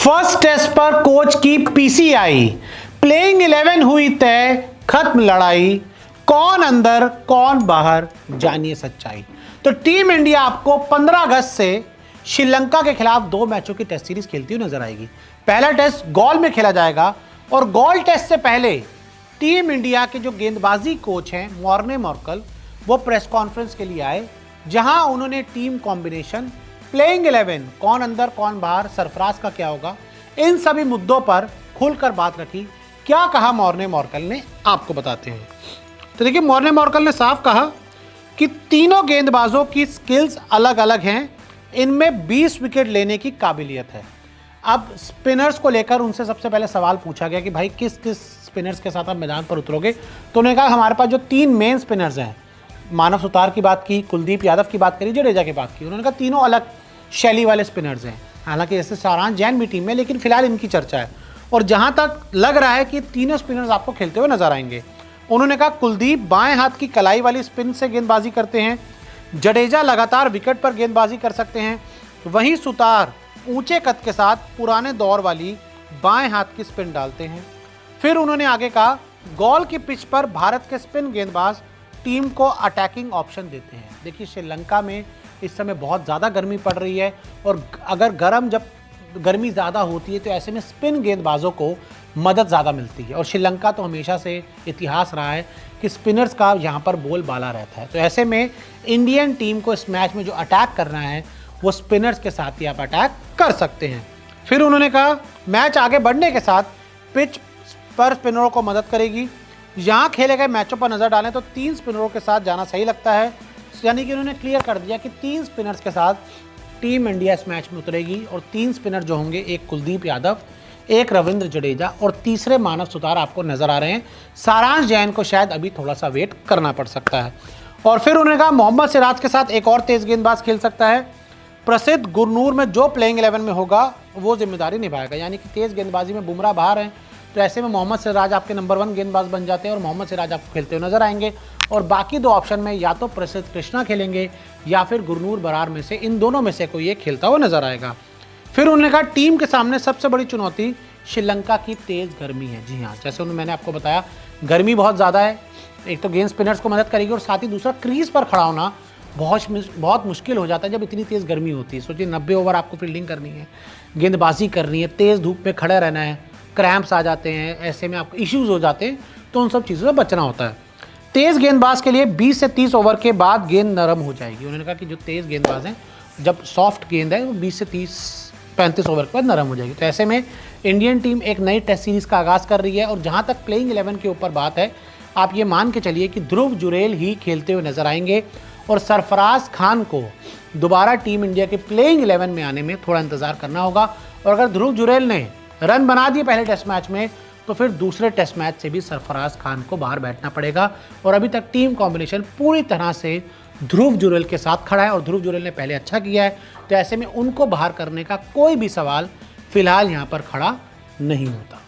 First test पर coach की PCI, playing 11 हुई तय, खत्म लड़ाई, कौन अंदर कौन बाहर, जानिए सच्चाई। तो टीम इंडिया आपको 15 अगस्त से श्रीलंका के खिलाफ 2 मैचों की टेस्ट सीरीज खेलती हुई नजर आएगी। पहला टेस्ट गॉल में खेला जाएगा और गॉल टेस्ट से पहले टीम इंडिया के जो गेंदबाजी कोच हैं मॉर्ने मॉर्कल, वो प्रेस कॉन्फ्रेंस के लिए आए, जहां उन्होंने टीम कॉम्बिनेशन, प्लेइंग 11, कौन अंदर कौन बाहर, सरफराज का क्या होगा, इन सभी मुद्दों पर खुलकर बात रखी। क्या कहा मॉर्ने मॉर्कल ने, आपको बताते हैं। तो देखिए, मॉर्ने मॉर्कल ने साफ कहा कि तीनों गेंदबाजों की स्किल्स अलग अलग हैं, इनमें 20 विकेट लेने की काबिलियत है। अब स्पिनर्स को लेकर उनसे सबसे पहले सवाल पूछा गया कि भाई किस किस स्पिनर्स के साथ आप मैदान पर उतरोगे। तो उन्होंने कहा हमारे पास जो 3 मेन स्पिनर्स हैं, मानव सुतार की बात की, कुलदीप यादव की बात करी, जडेजा की बात की। उन्होंने कहा तीनों अलग शैली वाले स्पिनर्स हैं। हालांकि जैसे सारांश जैन भी टीम में, लेकिन फिलहाल इनकी चर्चा है। और जहां तक लग रहा है कि तीनों स्पिनर्स आपको खेलते हुए नजर आएंगे। उन्होंने कहा कुलदीप बाएं हाथ की कलाई वाली स्पिन से गेंदबाजी करते हैं, जडेजा लगातार विकेट पर गेंदबाजी कर सकते हैं, वहीं सुतार ऊंचे कद के साथ पुराने दौर वाली बाएं हाथ की स्पिन डालते हैं। फिर उन्होंने आगे कहा गॉल की पिच पर भारत के स्पिन गेंदबाज टीम को अटैकिंग ऑप्शन देते हैं। देखिए, श्रीलंका में इस समय बहुत ज़्यादा गर्मी पड़ रही है और अगर जब गर्मी ज़्यादा होती है तो ऐसे में स्पिन गेंदबाजों को मदद ज़्यादा मिलती है। और श्रीलंका तो हमेशा से इतिहास रहा है कि स्पिनर्स का यहाँ पर बोलबाला रहता है। तो ऐसे में इंडियन टीम को इस मैच में जो अटैक करना है वो स्पिनर्स के साथ ही आप अटैक कर सकते हैं। फिर उन्होंने कहा मैच आगे बढ़ने के साथ पिच पर स्पिनरों को मदद करेगी। यहाँ खेले गए मैचों पर नज़र डालें तो 3 स्पिनरों के साथ जाना सही लगता है। यानी कि उन्होंने क्लियर कर दिया कि 3 स्पिनर्स के साथ टीम इंडिया इस मैच में उतरेगी। और 3 स्पिनर जो होंगे, एक कुलदीप यादव, एक रविंद्र जडेजा और तीसरे मानव सुतार आपको नजर आ रहे हैं। सारांश जैन को शायद अभी थोड़ा सा वेट करना पड़ सकता है। और फिर उन्होंने कहा मोहम्मद सिराज के साथ एक और तेज गेंदबाज खेल सकता है। प्रसिद्ध गुरनूर में जो प्लेइंग 11 में होगा वो जिम्मेदारी निभाएगा। यानी कि तेज गेंदबाजी में बुमराह बाहर हैं, तो ऐसे में मोहम्मद सिराज आपके नंबर 1 गेंदबाज बन जाते हैं और मोहम्मद सिराज आपको खेलते हुए नजर आएंगे। और बाकी 2 ऑप्शन में या तो प्रसिद्ध कृष्णा खेलेंगे या फिर गुरनूर बरार में से, इन दोनों में से कोई एक खेलता हुआ नजर आएगा। फिर उन्होंने कहा टीम के सामने सबसे बड़ी चुनौती श्रीलंका की तेज गर्मी है। जी हाँ, जैसे मैंने आपको बताया, गर्मी बहुत ज़्यादा है। एक तो गेंद स्पिनर्स को मदद करेगी और साथ ही दूसरा क्रीज पर खड़ा होना बहुत मुश्किल हो जाता है जब इतनी तेज़ गर्मी होती है। सोचिए 90 ओवर आपको फील्डिंग करनी है, गेंदबाजी करनी है, तेज़ धूप में खड़े रहना है, क्रैम्प्स आ जाते हैं, ऐसे में आपको इश्यूज़ हो जाते हैं। तो उन सब चीज़ों से बचना होता है। तेज़ गेंदबाज के लिए 20 से 30 ओवर के बाद गेंद नरम हो जाएगी। उन्होंने कहा कि जो तेज़ गेंदबाज हैं, जब सॉफ्ट गेंद है वो 20 से 35 ओवर के बाद नरम हो जाएगी। तो ऐसे में इंडियन टीम एक नई टेस्ट सीरीज़ का आगाज़ कर रही है। और जहाँ तक प्लेइंग 11 के ऊपर बात है, आप ये मान के चलिए कि ध्रुव जुरैल ही खेलते हुए नजर आएंगे और सरफराज खान को दोबारा टीम इंडिया के प्लेइंग 11 में आने में थोड़ा इंतज़ार करना होगा। और अगर ध्रुव जुरैल ने रन बना दिए पहले टेस्ट मैच में, तो फिर दूसरे टेस्ट मैच से भी सरफराज खान को बाहर बैठना पड़ेगा। और अभी तक टीम कॉम्बिनेशन पूरी तरह से ध्रुव जुरैल के साथ खड़ा है और ध्रुव जुरैल ने पहले अच्छा किया है। तो ऐसे में उनको बाहर करने का कोई भी सवाल फिलहाल यहाँ पर खड़ा नहीं होता।